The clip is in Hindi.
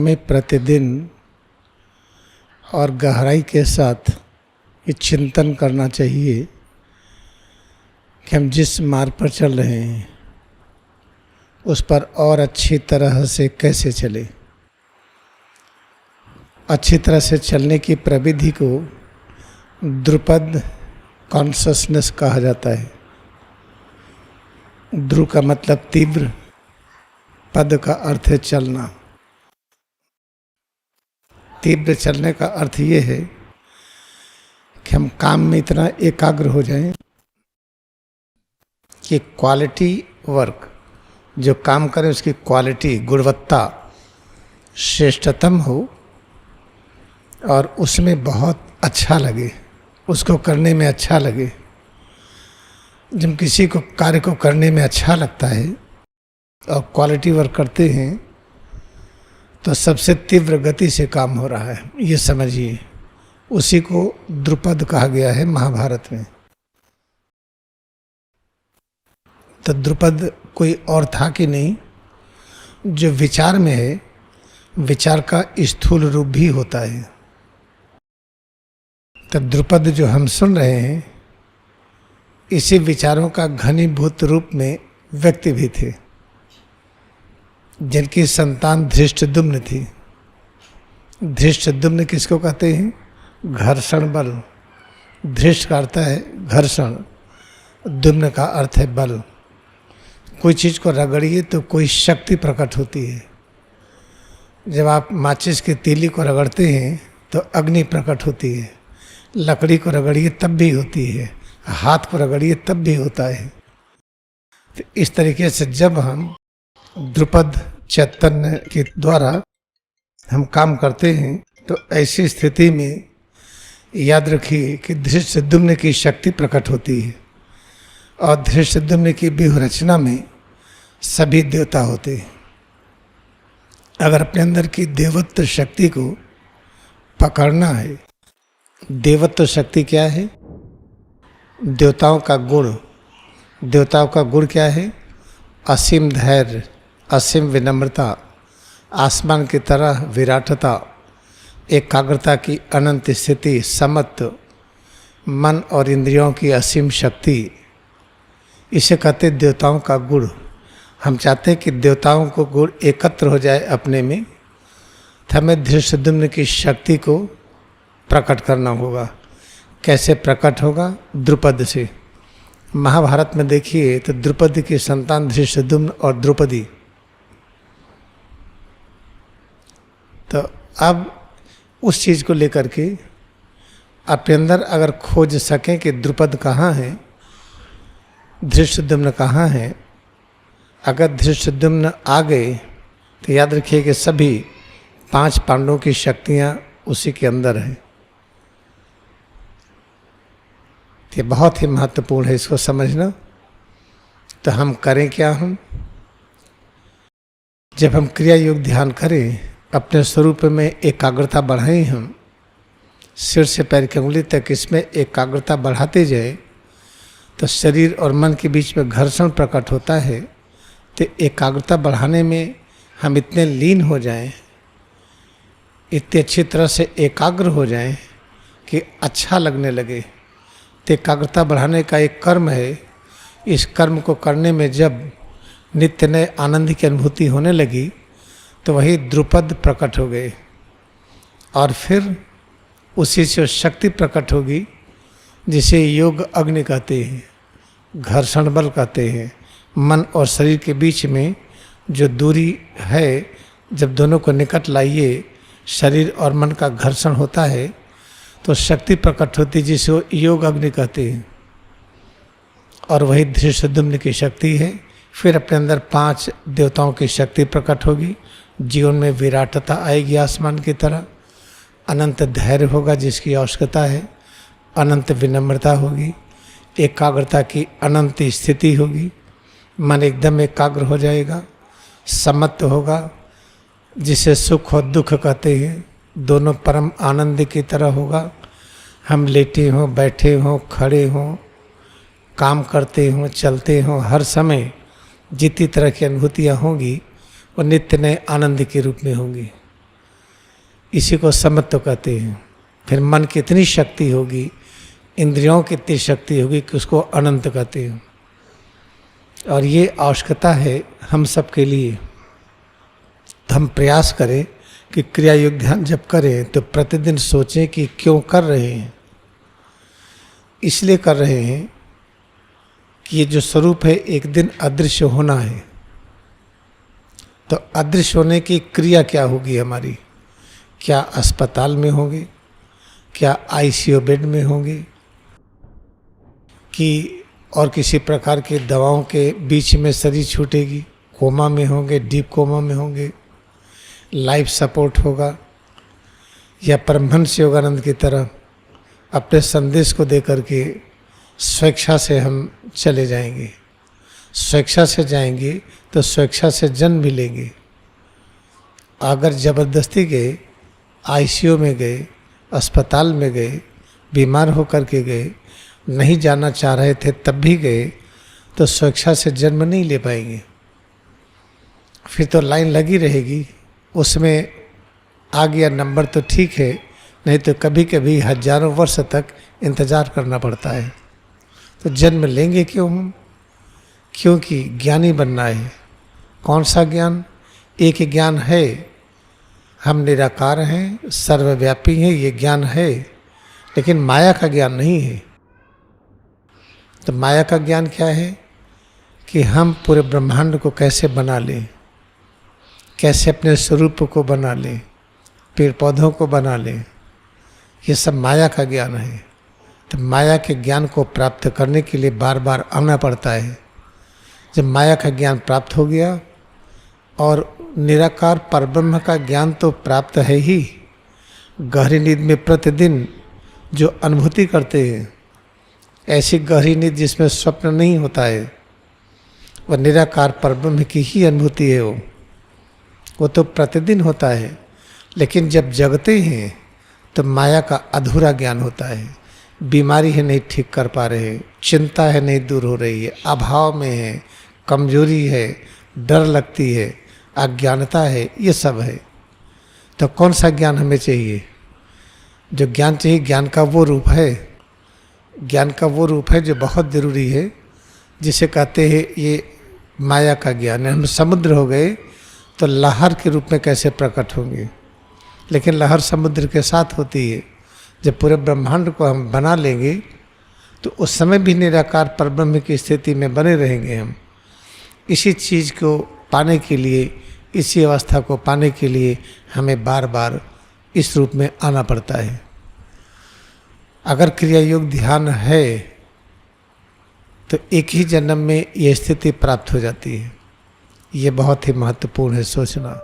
हमें प्रतिदिन और गहराई के साथ ये चिंतन करना चाहिए कि हम जिस मार्ग पर चल रहे हैं उस पर और अच्छी तरह से कैसे चले। अच्छी तरह से चलने की प्रविधि को द्रुपद कॉन्शसनेस कहा जाता है। ध्रुव का मतलब तीव्र, पद का अर्थ है चलना। तीव्र चलने का अर्थ ये है कि हम काम में इतना एकाग्र हो जाएं कि क्वालिटी वर्क, जो काम करें उसकी क्वालिटी, गुणवत्ता श्रेष्ठतम हो और उसमें बहुत अच्छा लगे, उसको करने में अच्छा लगे। जब किसी को कार्य को करने में अच्छा लगता है और क्वालिटी वर्क करते हैं तो सबसे तीव्र गति से काम हो रहा है, ये समझिए। उसी को द्रुपद कहा गया है महाभारत में। तो द्रुपद कोई और था कि नहीं, जो विचार में है, विचार का स्थूल रूप भी होता है। तो द्रुपद जो हम सुन रहे हैं इसी विचारों का घनीभूत रूप में व्यक्ति भी थे, जिनकी संतान धृष्टद्युम्न थी। धृष्टद्युम्न किसको कहते हैं? घर्षण बल। धृष्ट का अर्थ है घर्षण, द्युम्न का अर्थ है बल। कोई चीज़ को रगड़िए तो कोई शक्ति प्रकट होती है। जब आप माचिस की तीली को रगड़ते हैं तो अग्नि प्रकट होती है। लकड़ी को रगड़िए तब भी होती है, हाथ को रगड़िए तब भी होता है। तो इस तरीके से जब हम द्रुपद चैतन्य के द्वारा हम काम करते हैं तो ऐसी स्थिति में याद रखिए कि धृष्टद्युम्न की शक्ति प्रकट होती है और धृष्टद्युम्न की व्यूह रचना में सभी देवता होते हैं। अगर अपने अंदर की देवत्व शक्ति को पकड़ना है, देवत्व शक्ति क्या है? देवताओं का गुण। देवताओं का गुण क्या है? असीम धैर्य, असीम विनम्रता, आसमान की तरह विराटता, एकाग्रता की अनंत स्थिति, समत्व, मन और इंद्रियों की असीम शक्ति, इसे कहते देवताओं का गुण। हम चाहते हैं कि देवताओं को गुण एकत्र हो जाए अपने में, तो हमें धृष्टद्युम्न की शक्ति को प्रकट करना होगा। कैसे प्रकट होगा? द्रुपद से। महाभारत में देखिए तो द्रुपद की संतान धृष्टद्युम्न और द्रौपदी। तो अब उस चीज़ को लेकर के अपने अंदर अगर खोज सकें कि द्रुपद कहाँ है, धृष्टद्युम्न कहाँ है, अगर धृष्टद्युम्न आ गए तो याद रखिए कि सभी 5 पांडवों की शक्तियाँ उसी के अंदर हैं। ये बहुत ही महत्वपूर्ण है इसको समझना। तो हम करें क्या? हम जब हम क्रिया योग ध्यान करें, अपने स्वरूप में एकाग्रता बढ़ाएं, हम सिर से पैर की उंगली तक इसमें एकाग्रता बढ़ाते जाए तो शरीर और मन के बीच में घर्षण प्रकट होता है। तो एकाग्रता बढ़ाने में हम इतने लीन हो जाएं, इतनी अच्छी तरह से एकाग्र हो जाएं कि अच्छा लगने लगे। तो एकाग्रता बढ़ाने का एक कर्म है। इस कर्म को करने में जब नित्य नए आनंद की अनुभूति होने लगी तो वही द्रुपद प्रकट हो गए और फिर उसी से शक्ति प्रकट होगी जिसे योग अग्नि कहते हैं, घर्षण बल कहते हैं। मन और शरीर के बीच में जो दूरी है, जब दोनों को निकट लाइए, शरीर और मन का घर्षण होता है तो शक्ति प्रकट होती है, जिसे योग अग्नि कहते हैं। और वही धृष्टद्युम्न की शक्ति है। फिर अपने अंदर 5 देवताओं की शक्ति प्रकट होगी। जीवन में विराटता आएगी आसमान की तरह, अनंत धैर्य होगा जिसकी आवश्यकता है, अनंत विनम्रता होगी, एकाग्रता की अनंत स्थिति होगी, मन एकदम एकाग्र हो जाएगा, समत्व होगा जिसे सुख और दुख कहते हैं, दोनों परम आनंद की तरह होगा। हम लेटे हों, बैठे हों, खड़े हों, काम करते हों, चलते हों, हर समय जितनी तरह की अनुभूतियाँ होंगी वो नित्य नए आनंद के रूप में होंगी। इसी को समत्व कहते हैं। फिर मन की इतनी शक्ति होगी, इंद्रियों की इतनी शक्ति होगी कि उसको अनंत कहते हैं। और ये आवश्यकता है हम सबके लिए। तो हम प्रयास करें कि क्रिया योग ध्यान जब करें तो प्रतिदिन सोचें कि क्यों कर रहे हैं। इसलिए कर रहे हैं कि ये जो स्वरूप है एक दिन अदृश्य होना है। तो अदृश्य होने की क्रिया क्या होगी हमारी? क्या अस्पताल में होंगे? क्या आईसीयू बेड में होंगे? कि और किसी प्रकार की दवाओं के बीच में शरीर छूटेगी? कोमा में होंगे, डीप कोमा में होंगे, लाइफ सपोर्ट होगा, या परमहंस योगानंद की तरह अपने संदेश को दे करके स्वेच्छा से हम चले जाएंगे। स्वेच्छा से जाएंगे तो स्वेच्छा से जन्म भी लेंगे। अगर जबरदस्ती गए, आईसीयू में गए, अस्पताल में गए, बीमार होकर के गए, नहीं जाना चाह रहे थे तब भी गए, तो स्वेच्छा से जन्म नहीं ले पाएंगे। फिर तो लाइन लगी रहेगी, उसमें आ गया नंबर तो ठीक है, नहीं तो कभी कभी हजारों वर्ष तक इंतज़ार करना पड़ता है। तो जन्म लेंगे क्यों हम? क्योंकि ज्ञानी बनना है। कौन सा ज्ञान? एक ही ज्ञान है, हम निराकार हैं, सर्वव्यापी हैं, ये ज्ञान है, लेकिन माया का ज्ञान नहीं है। तो माया का ज्ञान क्या है? कि हम पूरे ब्रह्मांड को कैसे बना लें, कैसे अपने स्वरूप को बना लें, पेड़ पौधों को बना लें, ये सब माया का ज्ञान है। तो माया के ज्ञान को प्राप्त करने के लिए बार बार आना पड़ता है। जब माया का ज्ञान प्राप्त हो गया और निराकार परब्रह्म का ज्ञान तो प्राप्त है ही, गहरी नींद में प्रतिदिन जो अनुभूति करते हैं, ऐसी गहरी नींद जिसमें स्वप्न नहीं होता है, वह निराकार परब्रह्म की ही अनुभूति है। वो तो प्रतिदिन होता है, लेकिन जब जगते हैं तो माया का अधूरा ज्ञान होता है। बीमारी है, नहीं ठीक कर पा रहे, चिंता है, नहीं दूर हो रही है, अभाव में है, कमजोरी है, डर लगती है, अज्ञानता है, ये सब है। तो कौन सा ज्ञान हमें चाहिए? जो ज्ञान चाहिए, ज्ञान का वो रूप है, ज्ञान का वो रूप है जो बहुत ज़रूरी है, जिसे कहते हैं ये माया का ज्ञान है। हम समुद्र हो गए तो लहर के रूप में कैसे प्रकट होंगे? लेकिन लहर समुद्र के साथ होती है। जब पूरे ब्रह्मांड को हम बना लेंगे तो उस समय भी निराकार परब्रह्म की स्थिति में बने रहेंगे हम। इसी चीज़ को पाने के लिए, इसी अवस्था को पाने के लिए हमें बार बार इस रूप में आना पड़ता है। अगर क्रिया योग ध्यान है तो एक ही जन्म में ये स्थिति प्राप्त हो जाती है। ये बहुत ही महत्वपूर्ण है सोचना।